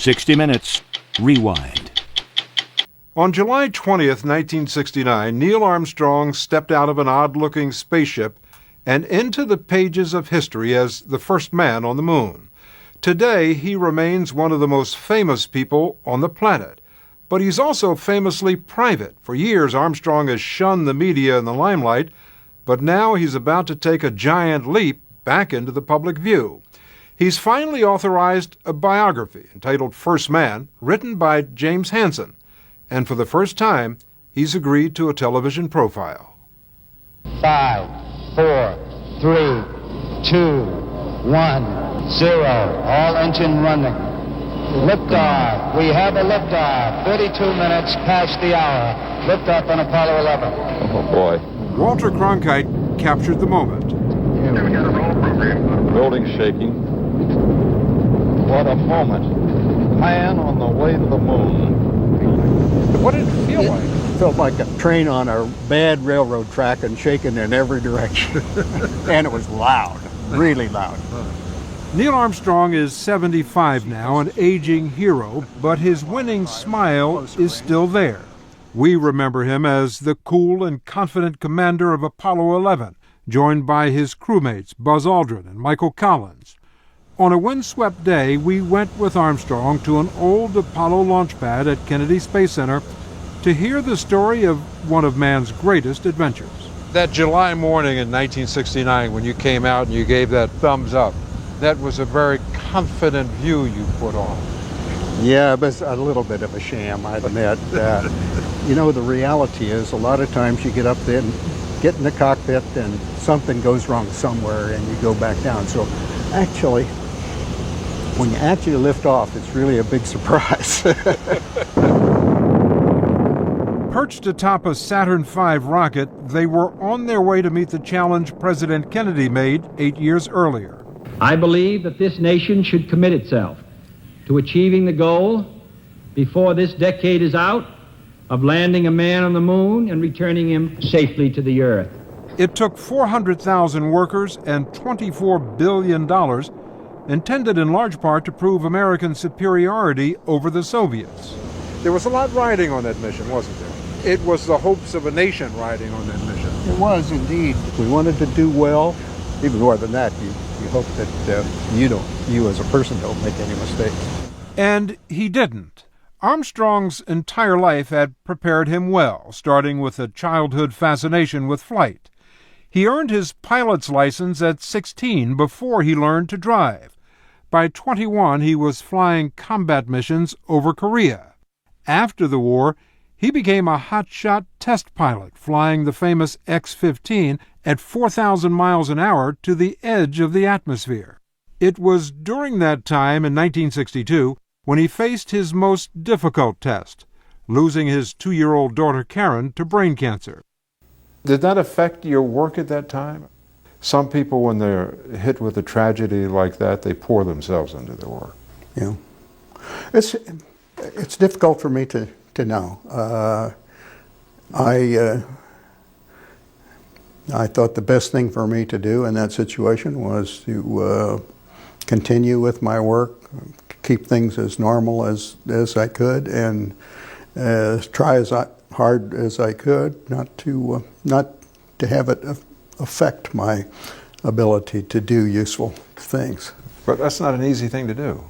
60 Minutes, Rewind. On July 20th, 1969, Neil Armstrong stepped out of an odd-looking spaceship and into the pages of history as the first man on the moon. Today, he remains one of the most famous people on the planet. But he's also famously private. For years, Armstrong has shunned the media and the limelight, but now he's about to take a giant leap back into the public view. He's finally authorized a biography entitled First Man, written by James Hansen. And for the first time, he's agreed to a television profile. 5, 4, 3, 2, 1, 0. All engine running. Liftoff. We have a liftoff. 32 minutes past the hour. Liftoff on Apollo 11. Oh, boy. Walter Cronkite captured the moment. Building shaking. What a moment. Man on the way to the moon. What did it feel like? It felt like a train on a bad railroad track and shaking in every direction. And it was loud, really loud. Neil Armstrong is 75 now, an aging hero, but his winning smile is still there. We remember him as the cool and confident commander of Apollo 11, joined by his crewmates Buzz Aldrin and Michael Collins. On a windswept day, we went with Armstrong to an old Apollo launch pad at Kennedy Space Center to hear the story of one of man's greatest adventures. That July morning in 1969 when you came out and you gave that thumbs up, that was a very confident view you put on. Yeah, it was a little bit of a sham, I admit. You know, the reality is a lot of times you get up there and get in the cockpit and something goes wrong somewhere and you go back down. So actually, when you actually lift off, it's really a big surprise. Perched atop a Saturn V rocket, they were on their way to meet the challenge President Kennedy made 8 years earlier. I believe that this nation should commit itself to achieving the goal before this decade is out of landing a man on the moon and returning him safely to the earth. It took 400,000 workers and $24 billion, intended in large part to prove American superiority over the Soviets. There was a lot riding on that mission, wasn't there? It was the hopes of a nation riding on that mission. It was indeed. We wanted to do well. Even more than that, you hope that you as a person don't make any mistakes. And he didn't. Armstrong's entire life had prepared him well, starting with a childhood fascination with flight. He earned his pilot's license at 16 before he learned to drive. By 21, he was flying combat missions over Korea. After the war, he became a hotshot test pilot, flying the famous X-15 at 4,000 miles an hour to the edge of the atmosphere. It was during that time in 1962 when he faced his most difficult test, losing his 2-year-old daughter Karen to brain cancer. Did that affect your work at that time? Some people, when they're hit with a tragedy like that, they pour themselves into their work. Yeah. It's difficult for me to know. I thought the best thing for me to do in that situation was to continue with my work, keep things as normal as I could, and try as hard as I could not to have it affect my ability to do useful things. But that's not an easy thing to do.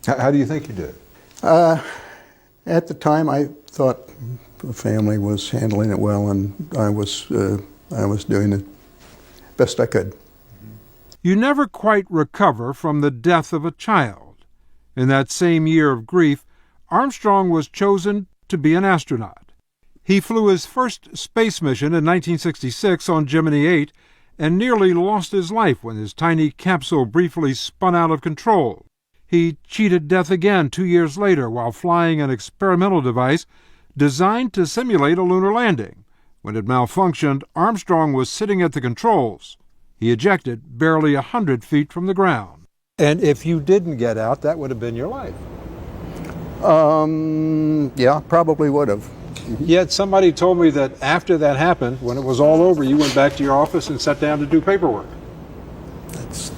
How do you think you did? At the time, I thought the family was handling it well, and I was doing the best I could. You never quite recover from the death of a child. In that same year of grief, Armstrong was chosen to be an astronaut. He flew his first space mission in 1966 on Gemini 8 and nearly lost his life when his tiny capsule briefly spun out of control. He cheated death again 2 years later while flying an experimental device designed to simulate a lunar landing. When it malfunctioned, Armstrong was sitting at the controls. He ejected barely 100 feet from the ground. And if you didn't get out, that would have been your life. Yeah, probably would have. Yet somebody told me that after that happened, when it was all over, you went back to your office and sat down to do paperwork.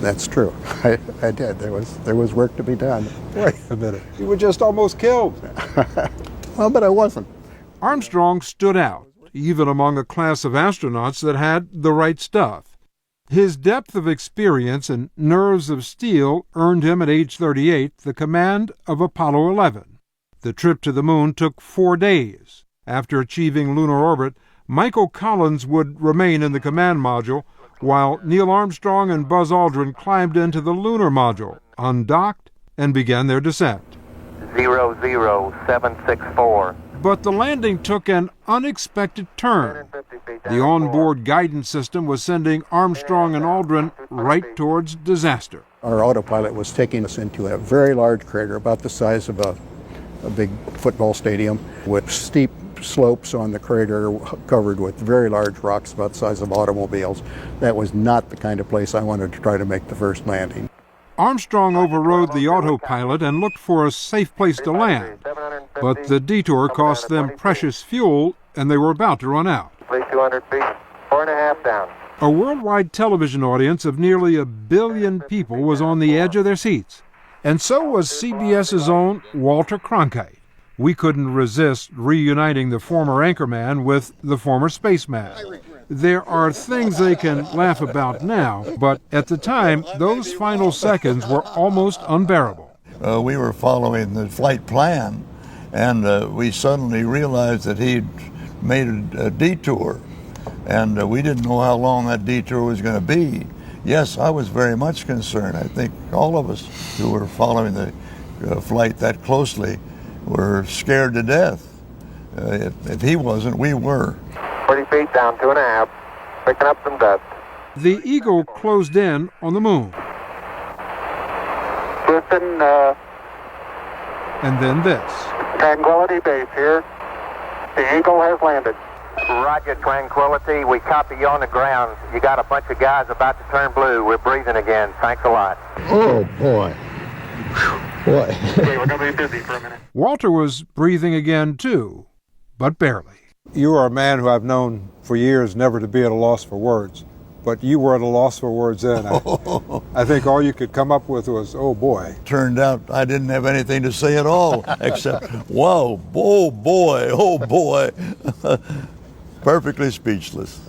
That's true. I did. There was work to be done. Wait a minute. You were just almost killed. Well, but I wasn't. Armstrong stood out, even among a class of astronauts that had the right stuff. His depth of experience and nerves of steel earned him at age 38 the command of Apollo 11. The trip to the moon took 4 days. After achieving lunar orbit, Michael Collins would remain in the command module, while Neil Armstrong and Buzz Aldrin climbed into the lunar module, undocked, and began their descent. 00764. But the landing took an unexpected turn. The onboard guidance system was sending Armstrong and Aldrin right towards disaster. Our autopilot was taking us into a very large crater, about the size of a big football stadium, with steep slopes on the crater covered with very large rocks about the size of automobiles. That was not the kind of place I wanted to try to make the first landing. Armstrong overrode the autopilot and looked for a safe place to land, but the detour cost them precious fuel and they were about to run out. Please 200 feet, 4.5 down. A worldwide television audience of nearly 1 billion people was on the edge of their seats, and so was CBS's own Walter Cronkite. We couldn't resist reuniting the former anchorman with the former spaceman. There are things they can laugh about now, but at the time, those final seconds were almost unbearable. We were following the flight plan, and we suddenly realized that he'd made a detour, and we didn't know how long that detour was going to be. Yes, I was very much concerned. I think all of us who were following the flight that closely were scared to death. If he wasn't, we were. 40 feet down, 2.5, picking up some dust. The Eagle closed in on the moon. Houston, And then this. Tranquility Base here. The Eagle has landed. Roger, Tranquility. We copy you on the ground. You got a bunch of guys about to turn blue. We're breathing again. Thanks a lot. Oh, boy. Boy. Okay, we're going to be busy for a minute. Walter was breathing again, too, but barely. You are a man who I've known for years never to be at a loss for words, but you were at a loss for words then. I think all you could come up with was, oh boy. Turned out I didn't have anything to say at all, except, whoa, oh boy. Perfectly speechless.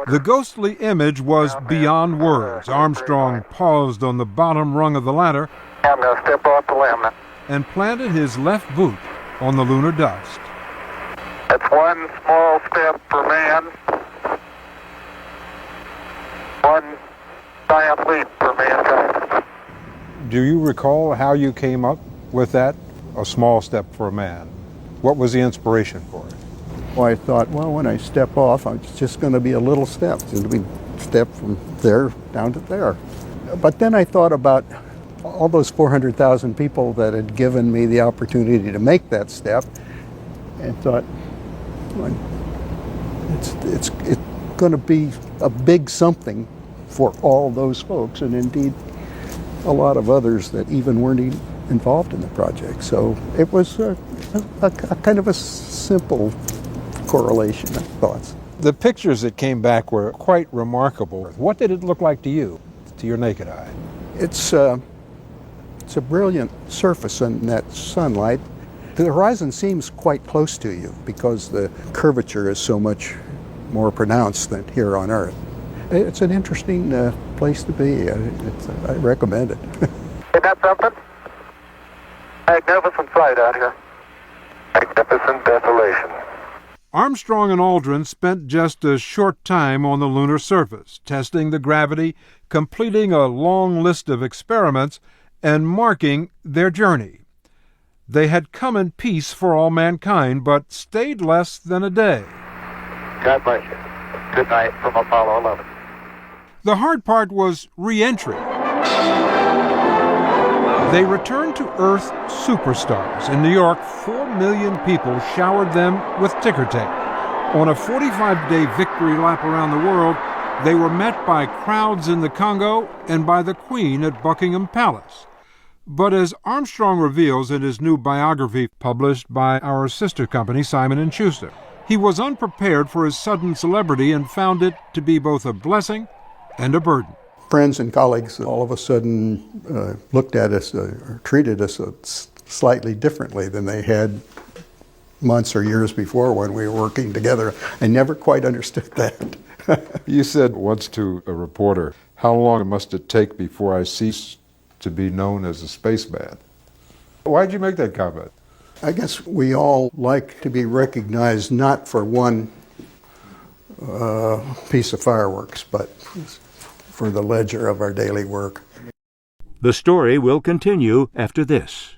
The ghostly image was beyond words. Armstrong paused on the bottom rung of the ladder I'm going to step off the limb. and planted his left boot on the lunar dust. It's one small step for man, one giant leap for mankind. Do you recall how you came up with that? A small step for a man. What was the inspiration for it? Well, I thought, well, when I step off, it's just going to be a little step. It's going to be a step from there down to there. But then I thought about all those 400,000 people that had given me the opportunity to make that step, and thought, well, it's going to be a big something for all those folks, and indeed a lot of others that even weren't involved in the project. So it was a kind of a simple correlation of thoughts. The pictures that came back were quite remarkable. What did it look like to you, to your naked eye? It's a brilliant surface in that sunlight. The horizon seems quite close to you because the curvature is so much more pronounced than here on Earth. It's an interesting place to be. I recommend it. Isn't that something? Magnificent sight out here. Magnificent desolation. Armstrong and Aldrin spent just a short time on the lunar surface, testing the gravity, completing a long list of experiments, and marking their journey. They had come in peace for all mankind, but stayed less than a day. God bless you. Good night from Apollo 11. The hard part was re-entry. They returned to Earth superstars. In New York, 4 million people showered them with ticker tape. On a 45-day victory lap around the world, they were met by crowds in the Congo and by the Queen at Buckingham Palace. But as Armstrong reveals in his new biography published by our sister company, Simon & Schuster, he was unprepared for his sudden celebrity and found it to be both a blessing and a burden. friends and colleagues all of a sudden looked at us or treated us slightly differently than they had months or years before when we were working together. I never quite understood that. You said once to a reporter, how long must it take before I cease to be known as a spaceman? Why'd you make that comment? I guess we all like to be recognized not for one piece of fireworks, but for the ledger of our daily work. The story will continue after this.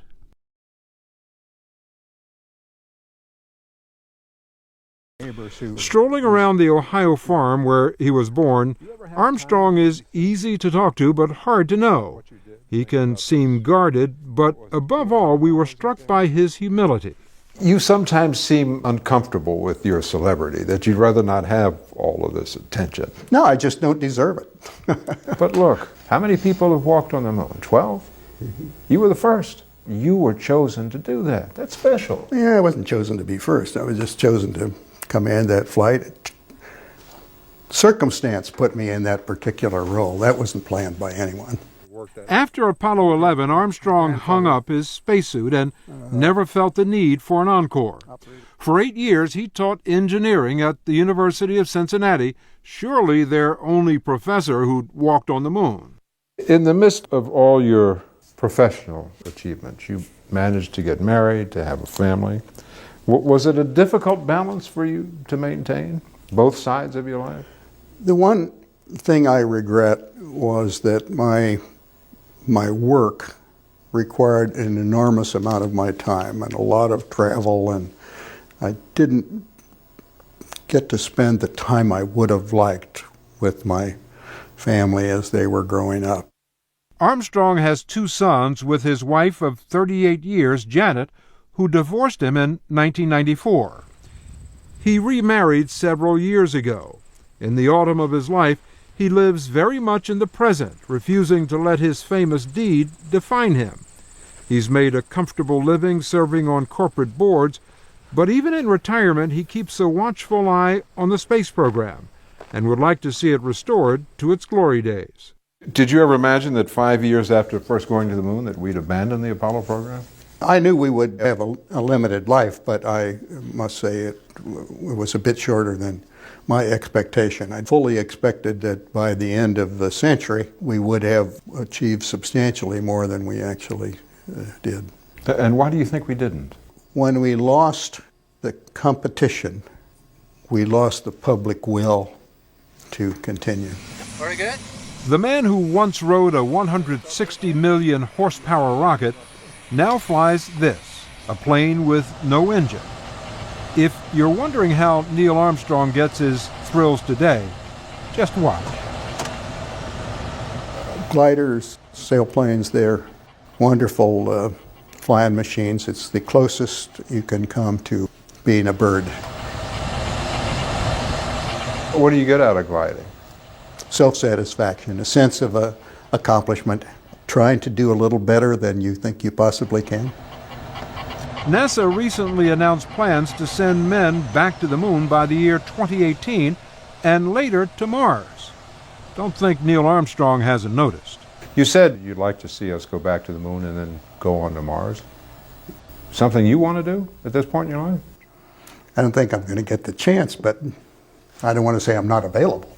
Strolling around the Ohio farm where he was born, Armstrong is easy to talk to but hard to know. He can seem guarded, but above all, we were struck by his humility. You sometimes seem uncomfortable with your celebrity, that you'd rather not have all of this attention. No, I just don't deserve it. But look, how many people have walked on the moon? 12? You were the first. You were chosen to do that. That's special. Yeah, I wasn't chosen to be first. I was just chosen to command that flight. Circumstance put me in that particular role. That wasn't planned by anyone. After Apollo 11, Armstrong hung up his spacesuit and never felt the need for an encore. For 8 years, he taught engineering at the University of Cincinnati, surely their only professor who'd walked on the moon. In the midst of all your professional achievements, you managed to get married, to have a family. Was it a difficult balance for you to maintain, both sides of your life? The one thing I regret was that my work required an enormous amount of my time and a lot of travel, and I didn't get to spend the time I would have liked with my family as they were growing up. Armstrong has 2 sons with his wife of 38 years, Janet, who divorced him in 1994. He remarried several years ago. In the autumn of his life, he lives very much in the present, refusing to let his famous deed define him. He's made a comfortable living serving on corporate boards, but even in retirement he keeps a watchful eye on the space program and would like to see it restored to its glory days. Did you ever imagine that 5 years after first going to the moon that we'd abandon the Apollo program? I knew we would have a limited life, but I must say it was a bit shorter than my expectation. I fully expected that by the end of the century, we would have achieved substantially more than we actually did. And why do you think we didn't? When we lost the competition, we lost the public will to continue. Very good. The man who once rode a 160 million horsepower rocket now flies this, a plane with no engine. If you're wondering how Neil Armstrong gets his thrills today, just watch. Gliders, sailplanes, they're wonderful flying machines. It's the closest you can come to being a bird. What do you get out of gliding? Self-satisfaction, a sense of accomplishment, trying to do a little better than you think you possibly can. NASA recently announced plans to send men back to the moon by the year 2018 and later to Mars. Don't think Neil Armstrong hasn't noticed. You said you'd like to see us go back to the moon and then go on to Mars. Something you want to do at this point in your life? I don't think I'm going to get the chance, but I don't want to say I'm not available.